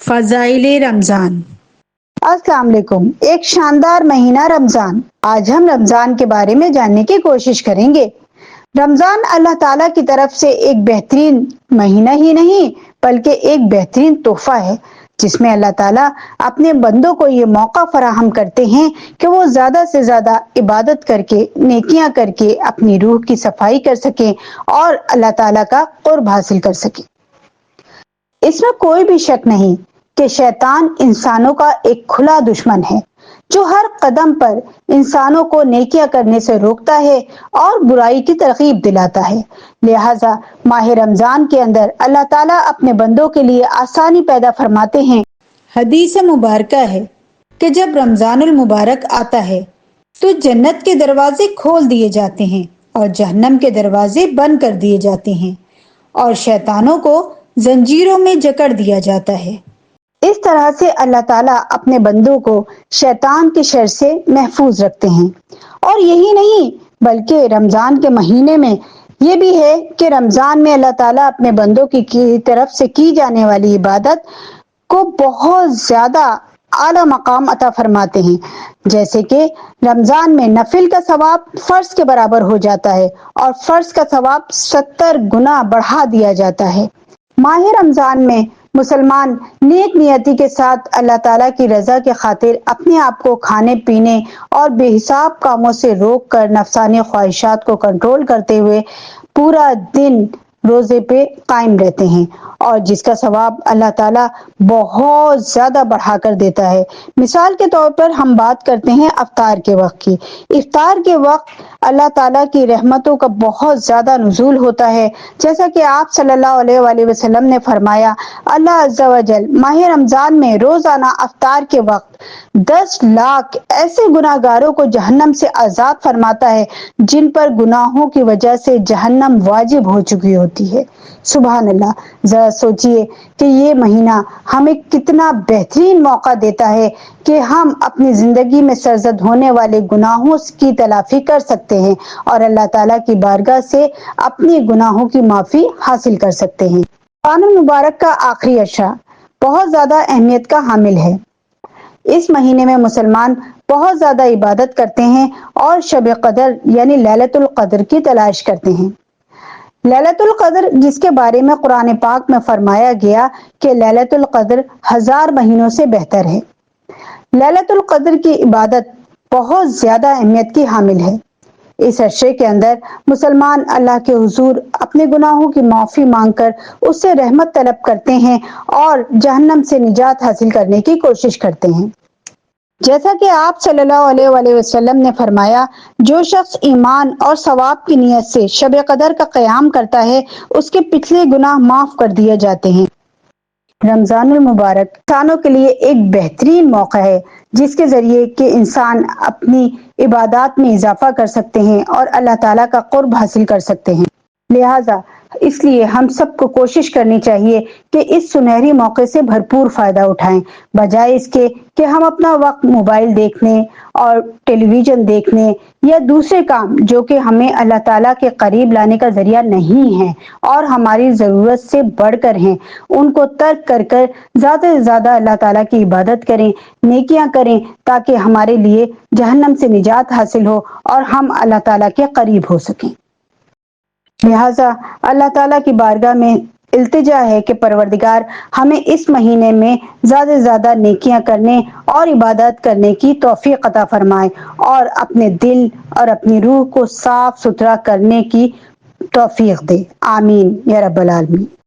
فضائل رمضان۔ السلام علیکم۔ ایک شاندار مہینہ رمضان۔ آج ہم رمضان کے بارے میں جاننے کی کوشش کریں گے۔ رمضان اللہ تعالیٰ کی طرف سے ایک بہترین مہینہ ہی نہیں بلکہ ایک بہترین تحفہ ہے جس میں اللہ تعالیٰ اپنے بندوں کو یہ موقع فراہم کرتے ہیں کہ وہ زیادہ سے زیادہ عبادت کر کے، نیکیاں کر کے اپنی روح کی صفائی کر سکیں اور اللہ تعالیٰ کا قرب حاصل کر سکیں۔ اس میں کوئی بھی شک نہیں کہ شیطان انسانوں کا ایک کھلا دشمن ہے جو ہر قدم پر انسانوں کو نیکیاں کرنے سے روکتا ہے اور برائی کی ترغیب دلاتا ہے۔ لہٰذا ماہ رمضان کے اندر اللہ تعالیٰ اپنے بندوں کے لیے آسانی پیدا فرماتے ہیں۔ حدیث مبارکہ ہے کہ جب رمضان المبارک آتا ہے تو جنت کے دروازے کھول دیے جاتے ہیں اور جہنم کے دروازے بند کر دیے جاتے ہیں اور شیطانوں کو زنجیروں میں جکڑ دیا جاتا ہے۔ اس طرح سے اللہ تعالیٰ اپنے بندوں کو شیطان کے شر سے محفوظ رکھتے ہیں۔ اور یہی نہیں بلکہ رمضان کے مہینے میں یہ بھی ہے کہ رمضان میں اللہ تعالیٰ اپنے بندوں کی طرف سے کی جانے والی عبادت کو بہت زیادہ اعلیٰ مقام عطا فرماتے ہیں، جیسے کہ رمضان میں نفل کا ثواب فرض کے برابر ہو جاتا ہے اور فرض کا ثواب 70 گنا بڑھا دیا جاتا ہے۔ ماہ رمضان میں مسلمان نیک نیتی کے ساتھ اللہ تعالیٰ کی رضا کے خاطر اپنے آپ کو کھانے پینے اور بے حساب کاموں سے روک کر نفسانی خواہشات کو کنٹرول کرتے ہوئے پورا دن روزے پہ قائم رہتے ہیں اور جس کا ثواب اللہ تعالیٰ بہت زیادہ بڑھا کر دیتا ہے۔ مثال کے طور پر ہم بات کرتے ہیں افطار کے وقت کی۔ افطار کے وقت اللہ تعالیٰ کی رحمتوں کا بہت زیادہ نزول ہوتا ہے، جیسا کہ آپ صلی اللہ علیہ وآلہ وسلم نے فرمایا، اللہ عز و جل ماہ رمضان میں روزانہ افطار کے وقت 10 لاکھ ایسے گناہ گاروں کو جہنم سے آزاد فرماتا ہے جن پر گناہوں کی وجہ سے جہنم واجب ہو چکی ہوتی ہے۔ سبحان اللہ۔ ذرا سوچئے کہ یہ مہینہ ہمیں کتنا بہترین موقع دیتا ہے کہ ہم اپنی زندگی میں سرزد ہونے والے گناہوں کی تلافی کر سکتے ہیں اور اللہ تعالیٰ کی بارگاہ سے اپنی گناہوں کی معافی حاصل کر سکتے ہیں۔ رمضان المبارک کا آخری عشرہ بہت زیادہ اہمیت کا حامل ہے۔ اس مہینے میں مسلمان بہت زیادہ عبادت کرتے ہیں اور شب قدر یعنی لیلۃ القدر کی تلاش کرتے ہیں۔ لیلۃ القدر جس کے بارے میں قرآن پاک میں فرمایا گیا کہ لیلۃ القدر 1000 مہینوں سے بہتر ہے۔ لیلۃ القدر کی عبادت بہت زیادہ اہمیت کی حامل ہے۔ اس عشرے کے اندر مسلمان اللہ کے حضور اپنے گناہوں کی معافی مانگ کر اس سے رحمت طلب کرتے ہیں اور جہنم سے نجات حاصل کرنے کی کوشش کرتے ہیں۔ جیسا کہ آپ صلی اللہ علیہ وآلہ وسلم نے فرمایا، جو شخص ایمان اور ثواب کی نیت سے شب قدر کا قیام کرتا ہے اس کے پچھلے گناہ معاف کر دیے جاتے ہیں۔ رمضان المبارک انسانوں کے لیے ایک بہترین موقع ہے جس کے ذریعے کہ انسان اپنی عبادات میں اضافہ کر سکتے ہیں اور اللہ تعالیٰ کا قرب حاصل کر سکتے ہیں۔ لہٰذا اس لیے ہم سب کو کوشش کرنی چاہیے کہ اس سنہری موقع سے بھرپور فائدہ اٹھائیں، بجائے اس کے کہ ہم اپنا وقت موبائل دیکھنے اور ٹیلی ویژن دیکھنے یا دوسرے کام جو کہ ہمیں اللہ تعالیٰ کے قریب لانے کا ذریعہ نہیں ہیں اور ہماری ضرورت سے بڑھ کر ہیں، ان کو ترک کر کر زیادہ سے زیادہ اللہ تعالیٰ کی عبادت کریں، نیکیاں کریں تاکہ ہمارے لیے جہنم سے نجات حاصل ہو اور ہم اللہ تعالیٰ کے قریب ہو سکیں۔ لہٰذا اللہ تعالیٰ کی بارگاہ میں التجا ہے کہ پروردگار ہمیں اس مہینے میں زیادہ سے زیادہ نیکیاں کرنے اور عبادت کرنے کی توفیق عطا فرمائے اور اپنے دل اور اپنی روح کو صاف ستھرا کرنے کی توفیق دے۔ آمین یا رب العالمین۔